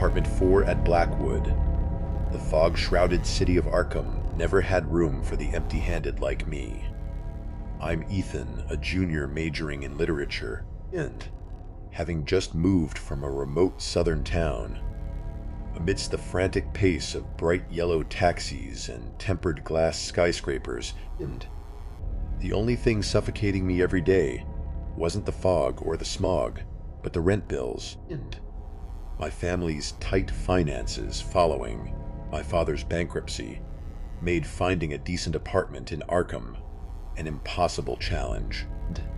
Apartment 4 at Blackwood. The fog-shrouded city of Arkham never had room for the empty-handed like me. I'm Ethan, a junior majoring in literature, and having just moved from a remote southern town. Amidst the frantic pace of bright yellow taxis and tempered glass skyscrapers, and the only thing suffocating me every day wasn't the fog or the smog, but the rent bills, and my family's tight finances following my father's bankruptcy made finding a decent apartment in Arkham an impossible challenge.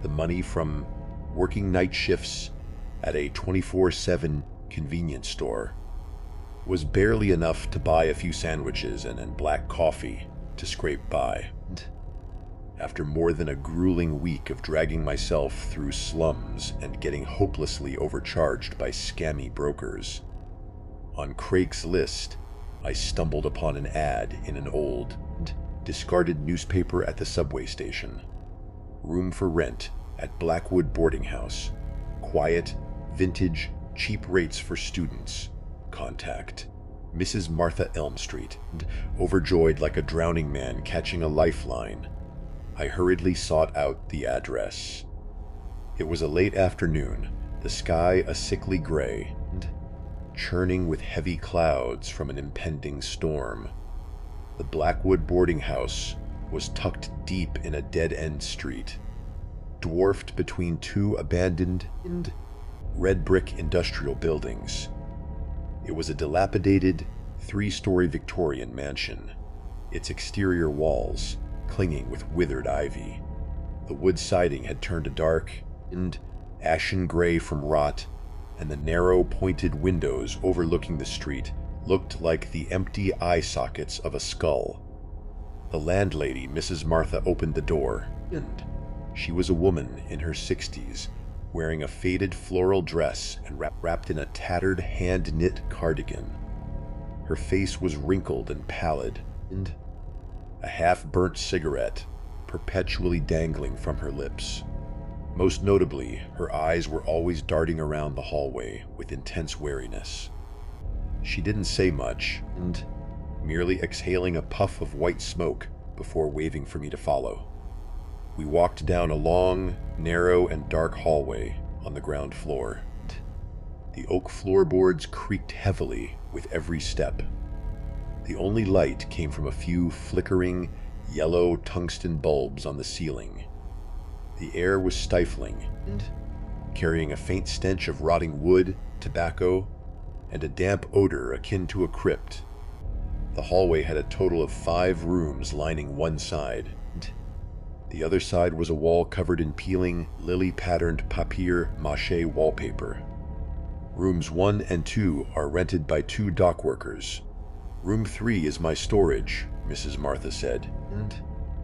The money from working night shifts at a 24/7 convenience store was barely enough to buy a few sandwiches and black coffee to scrape by. After more than a grueling week of dragging myself through slums and getting hopelessly overcharged by scammy brokers, on Craigslist, I stumbled upon an ad in an old, discarded newspaper at the subway station. Room for rent at Blackwood Boarding House. Quiet, vintage, cheap rates for students. Contact Mrs. Martha Elm Street. Overjoyed like a drowning man catching a lifeline, I hurriedly sought out the address. It was a late afternoon, the sky a sickly gray, churning with heavy clouds from an impending storm. The Blackwood Boarding House was tucked deep in a dead-end street, dwarfed between two abandoned red-brick industrial buildings. It was a dilapidated, three-story Victorian mansion, its exterior walls clinging with withered ivy. The wood siding had turned a dark and ashen gray from rot, and the narrow, pointed windows overlooking the street looked like the empty eye sockets of a skull. The landlady, Mrs. Martha, opened the door, and she was a woman in her 60s, wearing a faded floral dress and wrapped in a tattered hand-knit cardigan. Her face was wrinkled and pallid, and a half-burnt cigarette perpetually dangling from her lips. Most notably, her eyes were always darting around the hallway with intense wariness. She didn't say much, and merely exhaling a puff of white smoke before waving for me to follow. We walked down a long, narrow, and dark hallway on the ground floor. The oak floorboards creaked heavily with every step. The only light came from a few flickering, yellow tungsten bulbs on the ceiling. The air was stifling, carrying a faint stench of rotting wood, tobacco, and a damp odor akin to a crypt. The hallway had a total of 5 rooms lining one side. The other side was a wall covered in peeling, lily-patterned papier-mâché wallpaper. Rooms 1 and 2 are rented by 2 dock workers. Room 3 is my storage, Mrs. Martha said, and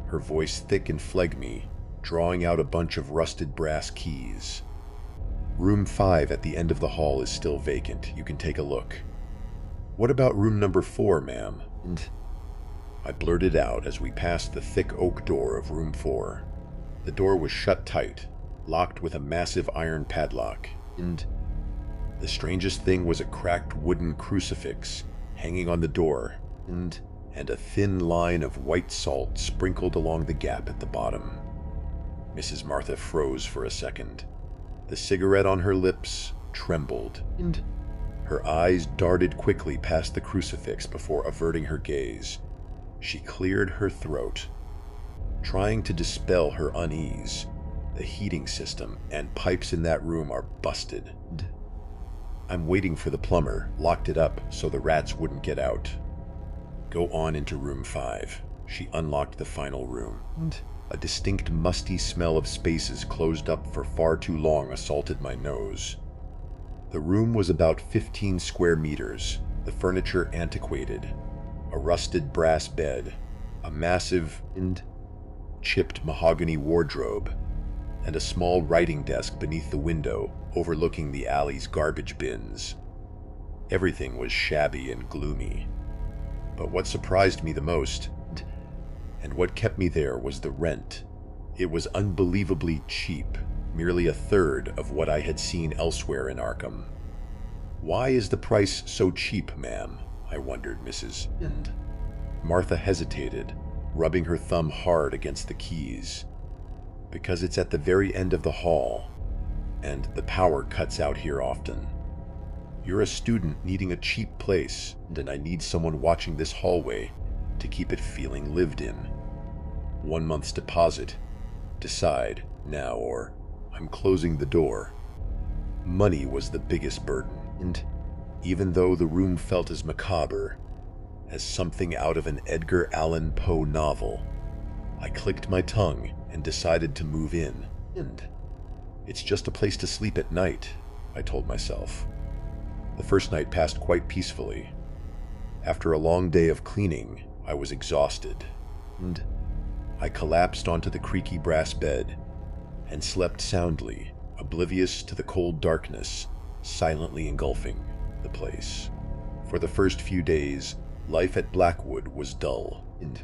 her voice thick and phlegmy, drawing out a bunch of rusted brass keys. Room 5 at the end of the hall is still vacant. You can take a look. What about room number 4, ma'am? And I blurted out as we passed the thick oak door of room 4. The door was shut tight, locked with a massive iron padlock, and the strangest thing was a cracked wooden crucifix hanging on the door, and a thin line of white salt sprinkled along the gap at the bottom. Mrs. Martha froze for a second. The cigarette on her lips trembled, and her eyes darted quickly past the crucifix before averting her gaze. She cleared her throat, trying to dispel her unease. The heating system and pipes in that room are busted. I'm waiting for the plumber, locked it up so the rats wouldn't get out. Go on into room 5. She unlocked the final room, and a distinct musty smell of spaces closed up for far too long assaulted my nose. The room was about 15 square meters, the furniture antiquated, a rusted brass bed, a massive and chipped mahogany wardrobe, and a small writing desk beneath the window overlooking the alley's garbage bins. Everything was shabby and gloomy. But what surprised me the most, and what kept me there, was the rent. It was unbelievably cheap, merely a third of what I had seen elsewhere in Arkham. Why is the price so cheap, ma'am? I wondered, Mrs. And Martha hesitated, rubbing her thumb hard against the keys. Because it's at the very end of the hall, and the power cuts out here often. You're a student needing a cheap place, and I need someone watching this hallway to keep it feeling lived in. 1 month's deposit. Decide now or I'm closing the door. Money was the biggest burden, and even though the room felt as macabre as something out of an Edgar Allan Poe novel, I clicked my tongue and decided to move in. And it's just a place to sleep at night, I told myself. The first night passed quite peacefully. After a long day of cleaning, I was exhausted, and I collapsed onto the creaky brass bed and slept soundly, oblivious to the cold darkness silently engulfing the place. For the first few days, life at Blackwood was dull, and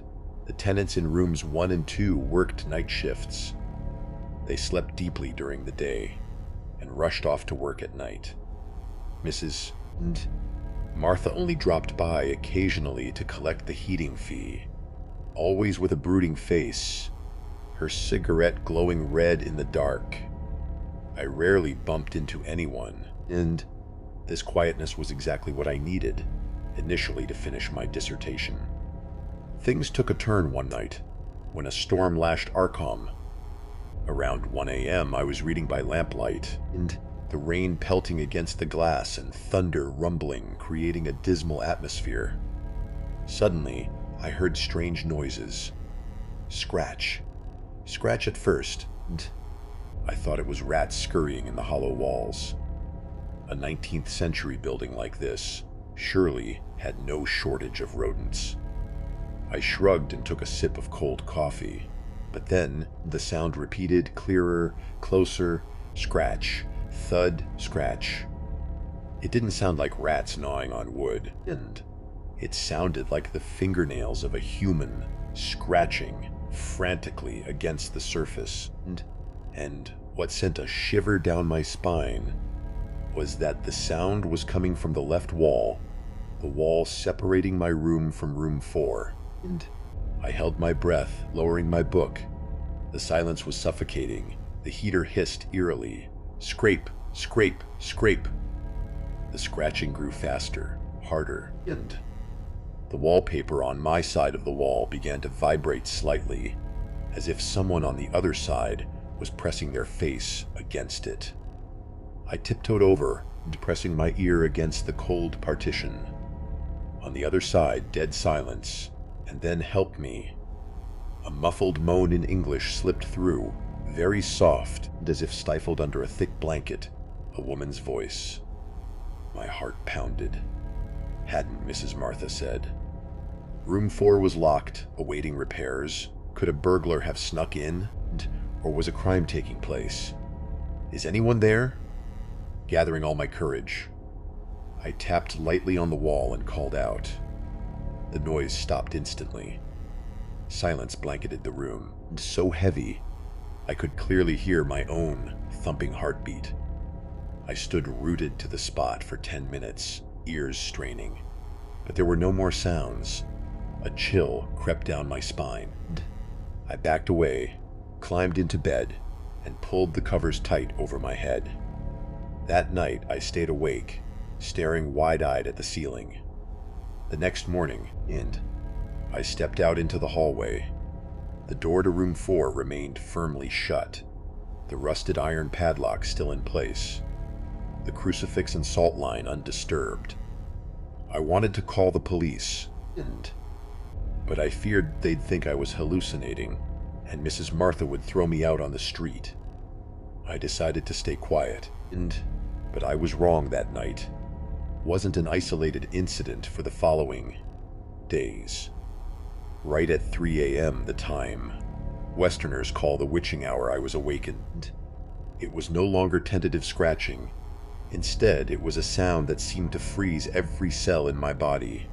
the tenants in rooms 1 and 2 worked night shifts. They slept deeply during the day and rushed off to work at night. Mrs. and Martha only dropped by occasionally to collect the heating fee, always with a brooding face, her cigarette glowing red in the dark. I rarely bumped into anyone, and this quietness was exactly what I needed initially to finish my dissertation. Things took a turn one night when a storm lashed Arkham. Around 1 a.m., I was reading by lamplight, and the rain pelting against the glass and thunder rumbling, creating a dismal atmosphere. Suddenly, I heard strange noises. Scratch. Scratch at first, and I thought it was rats scurrying in the hollow walls. A 19th century building like this surely had no shortage of rodents. I shrugged and took a sip of cold coffee, but then the sound repeated, clearer, closer, scratch, thud, scratch. It didn't sound like rats gnawing on wood, and it sounded like the fingernails of a human scratching frantically against the surface. And what sent a shiver down my spine was that the sound was coming from the left wall, the wall separating my room from room 4. And I held my breath, lowering my book. The silence was suffocating. The heater hissed eerily. Scrape, scrape, scrape. The scratching grew faster, harder, and the wallpaper on my side of the wall began to vibrate slightly, as if someone on the other side was pressing their face against it. I tiptoed over and pressing my ear against the cold partition. On the other side, dead silence, and then help me. A muffled moan in English slipped through, very soft and as if stifled under a thick blanket, a woman's voice. My heart pounded. Hadn't Mrs. Martha said. Room 4 was locked, awaiting repairs. Could a burglar have snuck in? Or was a crime taking place? Is anyone there? Gathering all my courage, I tapped lightly on the wall and called out. The noise stopped instantly. Silence blanketed the room, and so heavy, I could clearly hear my own thumping heartbeat. I stood rooted to the spot for 10 minutes, ears straining, but there were no more sounds. A chill crept down my spine. I backed away, climbed into bed, and pulled the covers tight over my head. That night I stayed awake, staring wide-eyed at the ceiling. The next morning, I stepped out into the hallway. The door to room 4 remained firmly shut, the rusted iron padlock still in place, the crucifix and salt line undisturbed. I wanted to call the police, but I feared they'd think I was hallucinating, and Mrs. Martha would throw me out on the street. I decided to stay quiet, but I was wrong that night. Wasn't an isolated incident for the following days. Right at 3 a.m. the time Westerners call the witching hour, I was awakened. It was no longer tentative scratching. Instead, it was a sound that seemed to freeze every cell in my body.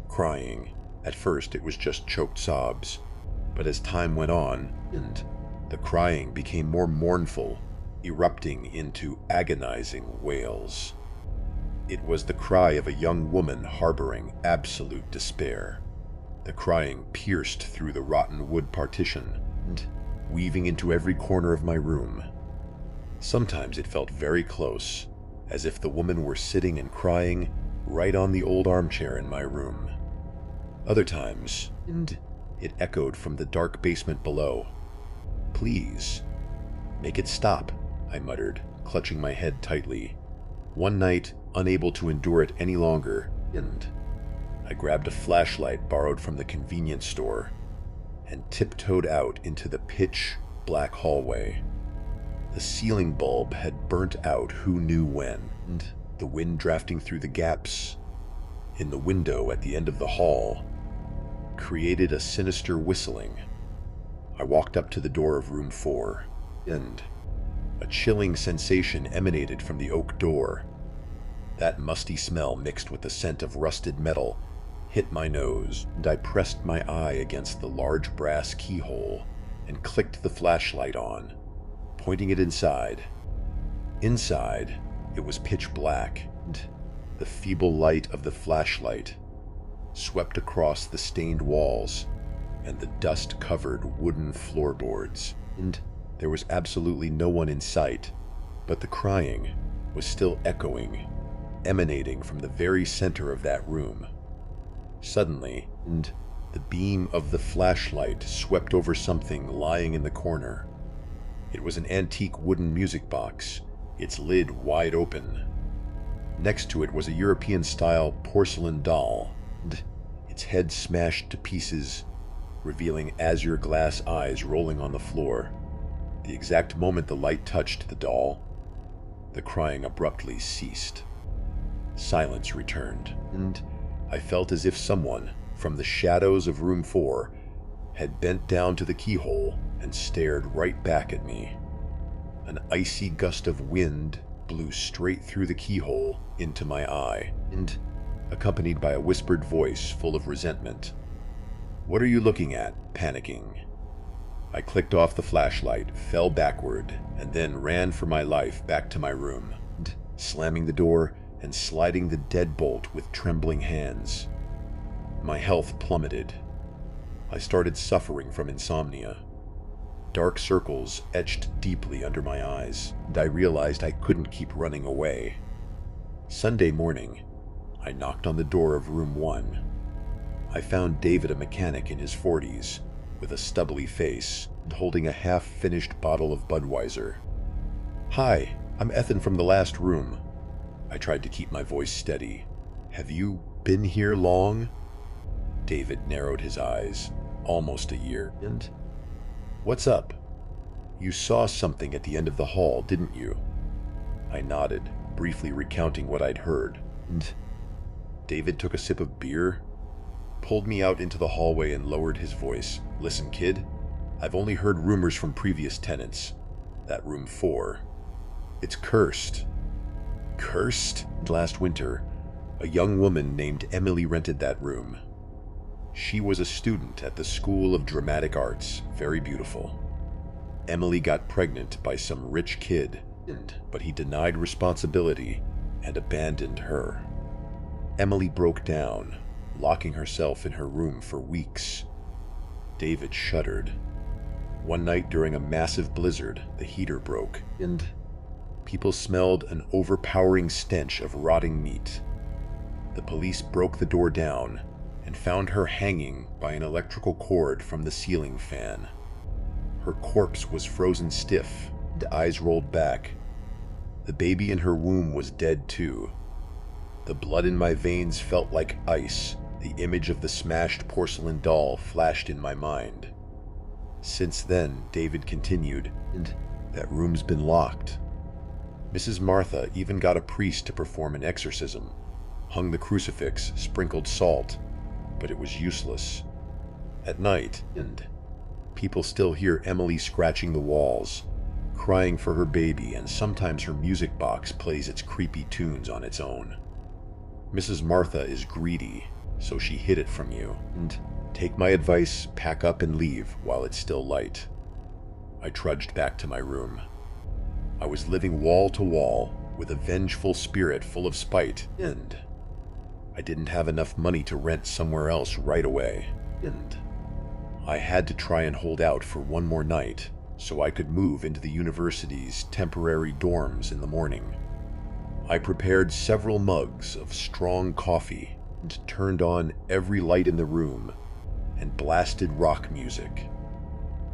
Crying. At first, it was just choked sobs, but as time went on, the crying became more mournful, erupting into agonizing wails. It was the cry of a young woman harboring absolute despair. The crying pierced through the rotten wood partition and weaving into every corner of my room. Sometimes it felt very close, as if the woman were sitting and crying right on the old armchair in my room. Other times, it echoed from the dark basement below. "Please, make it stop," I muttered, clutching my head tightly. One night, unable to endure it any longer, I grabbed a flashlight borrowed from the convenience store and tiptoed out into the pitch-black hallway. The ceiling bulb had burnt out who knew when, and the wind drafting through the gaps in the window at the end of the hall created a sinister whistling. I walked up to the door of room 4, and a chilling sensation emanated from the oak door. That musty smell mixed with the scent of rusted metal hit my nose, and I pressed my eye against the large brass keyhole and clicked the flashlight on, pointing it inside. Inside, it was pitch black, and the feeble light of the flashlight swept across the stained walls and the dust-covered wooden floorboards, and there was absolutely no one in sight, but the crying was still echoing, emanating from the very center of that room. Suddenly, the beam of the flashlight swept over something lying in the corner. It was an antique wooden music box, its lid wide open. Next to it was a European-style porcelain doll, and its head smashed to pieces, revealing azure glass eyes rolling on the floor. The exact moment the light touched the doll, the crying abruptly ceased. Silence returned, and I felt as if someone, from the shadows of room 4, had bent down to the keyhole and stared right back at me. An icy gust of wind blew straight through the keyhole into my eye, and accompanied by a whispered voice full of resentment. "What are you looking at, panicking?" I clicked off the flashlight, fell backward, and then ran for my life back to my room, slamming the door and sliding the deadbolt with trembling hands. My health plummeted. I started suffering from insomnia. Dark circles etched deeply under my eyes, and I realized I couldn't keep running away. Sunday morning, I knocked on the door of room 1. I found David, a mechanic in his 40s, with a stubbly face and holding a half-finished bottle of Budweiser. "Hi, I'm Ethan from the last room." I tried to keep my voice steady. "Have you been here long?" David narrowed his eyes. "Almost a year." "And what's up? You saw something at the end of the hall, didn't you?" I nodded, briefly recounting what I'd heard. "And David took a sip of beer, pulled me out into the hallway and lowered his voice. "Listen, kid, I've only heard rumors from previous tenants. That room 4, it's cursed." "Cursed?" "Last winter, a young woman named Emily rented that room. She was a student at the School of Dramatic Arts, very beautiful. Emily got pregnant by some rich kid, but he denied responsibility and abandoned her. Emily broke down, locking herself in her room for weeks." David shuddered. "One night during a massive blizzard, the heater broke, and people smelled an overpowering stench of rotting meat. The police broke the door down and found her hanging by an electrical cord from the ceiling fan. Her corpse was frozen stiff and eyes rolled back. The baby in her womb was dead too. The blood in my veins felt like ice. The image of the smashed porcelain doll flashed in my mind. Since then," David continued, "and that room's been locked. Mrs. Martha even got a priest to perform an exorcism, hung the crucifix, sprinkled salt, but it was useless. At night, and people still hear Emily scratching the walls, crying for her baby, and sometimes her music box plays its creepy tunes on its own. Mrs. Martha is greedy, so she hid it from you, and take my advice, pack up and leave while it's still light." I trudged back to my room. I was living wall to wall, with a vengeful spirit full of spite, and I didn't have enough money to rent somewhere else right away, and I had to try and hold out for one more night so I could move into the university's temporary dorms in the morning. I prepared several mugs of strong coffee and turned on every light in the room and blasted rock music.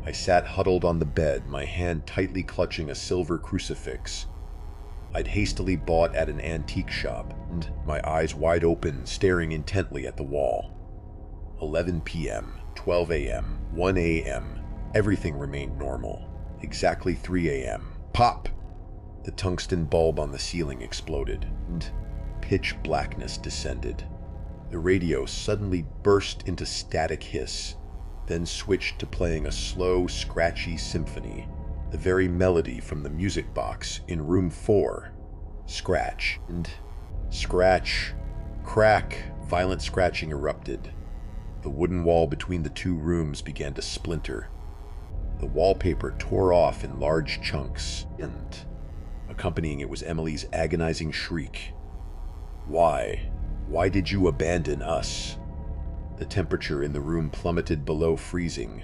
I sat huddled on the bed, my hand tightly clutching a silver crucifix I'd hastily bought at an antique shop, and my eyes wide open, staring intently at the wall. 11 p.m., 12 a.m., 1 a.m., everything remained normal. Exactly 3 a.m. Pop! The tungsten bulb on the ceiling exploded, and pitch blackness descended. The radio suddenly burst into static hiss, then switched to playing a slow, scratchy symphony, the very melody from the music box in room 4. Scratch, and scratch, crack, violent scratching erupted. The wooden wall between the two rooms began to splinter. The wallpaper tore off in large chunks, and accompanying it was Emily's agonizing shriek. Why? Why did you abandon us? The temperature in the room plummeted below freezing.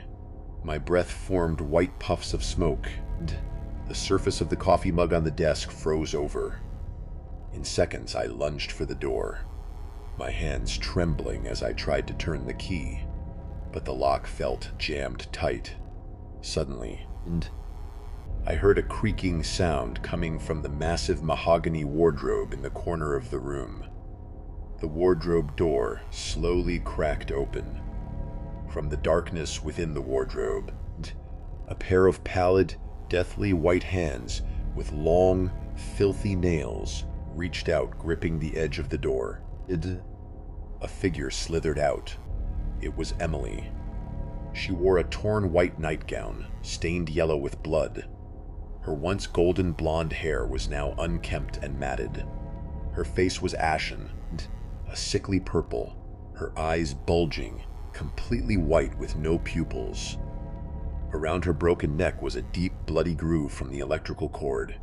My breath formed white puffs of smoke, and the surface of the coffee mug on the desk froze over. In seconds, I lunged for the door, my hands trembling as I tried to turn the key, but the lock felt jammed tight. Suddenly, and I heard a creaking sound coming from the massive mahogany wardrobe in the corner of the room. The wardrobe door slowly cracked open. From the darkness within the wardrobe, a pair of pallid, deathly white hands with long, filthy nails reached out, gripping the edge of the door. A figure slithered out. It was Emily. She wore a torn white nightgown, stained yellow with blood. Her once golden blonde hair was now unkempt and matted. Her face was ashen, and a sickly purple, her eyes bulging, completely white with no pupils. Around her broken neck was a deep, bloody groove from the electrical cord.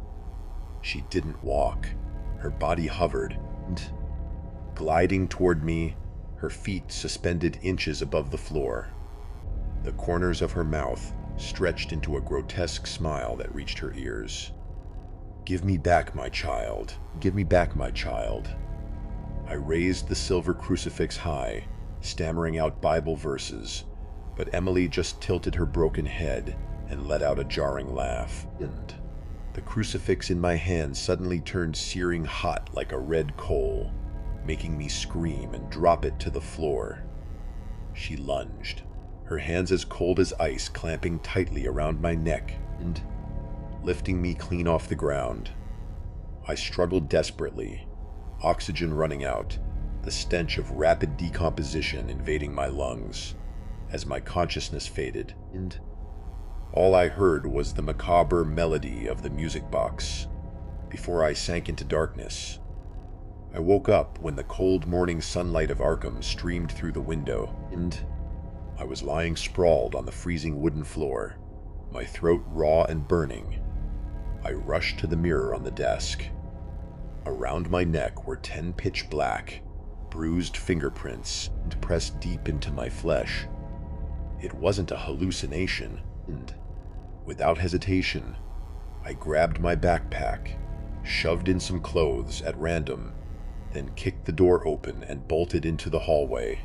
She didn't walk. Her body hovered, and gliding toward me, her feet suspended inches above the floor. The corners of her mouth stretched into a grotesque smile that reached her ears. "Give me back my child. Give me back my child." I raised the silver crucifix high, stammering out Bible verses, but Emily just tilted her broken head and let out a jarring laugh, and the crucifix in my hand suddenly turned searing hot like a red coal, making me scream and drop it to the floor. She lunged, her hands as cold as ice clamping tightly around my neck and lifting me clean off the ground. I struggled desperately, oxygen running out, the stench of rapid decomposition invading my lungs as my consciousness faded, and all I heard was the macabre melody of the music box before I sank into darkness. I woke up when the cold morning sunlight of Arkham streamed through the window, and I was lying sprawled on the freezing wooden floor, my throat raw and burning. I rushed to the mirror on the desk. Around my neck were 10 pitch black, bruised fingerprints and pressed deep into my flesh. It wasn't a hallucination, and without hesitation, I grabbed my backpack, shoved in some clothes at random, then kicked the door open and bolted into the hallway.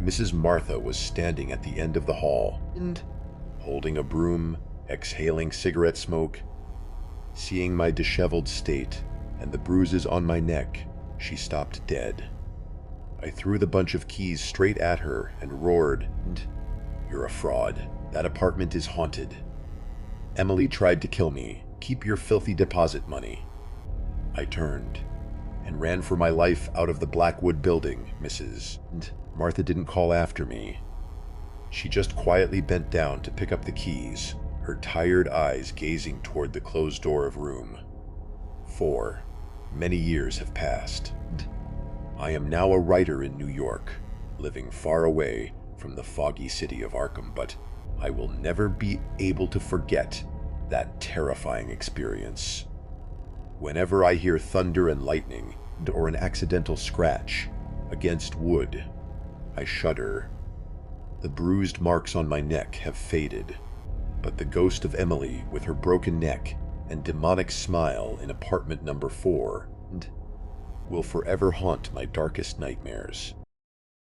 Mrs. Martha was standing at the end of the hall, and holding a broom, exhaling cigarette smoke. Seeing my disheveled state and the bruises on my neck, she stopped dead. I threw the bunch of keys straight at her and roared, "You're a fraud. That apartment is haunted. Emily tried to kill me. Keep your filthy deposit money." I turned and ran for my life out of the Blackwood building, Mrs. And Martha didn't call after me. She just quietly bent down to pick up the keys, her tired eyes gazing toward the closed door of room 4. Many years have passed. I am now a writer in New York, living far away from the foggy city of Arkham, but I will never be able to forget that terrifying experience. Whenever I hear thunder and lightning, or an accidental scratch against wood, I shudder. The bruised marks on my neck have faded, but the ghost of Emily with her broken neck and demonic smile in apartment number 4 will forever haunt my darkest nightmares.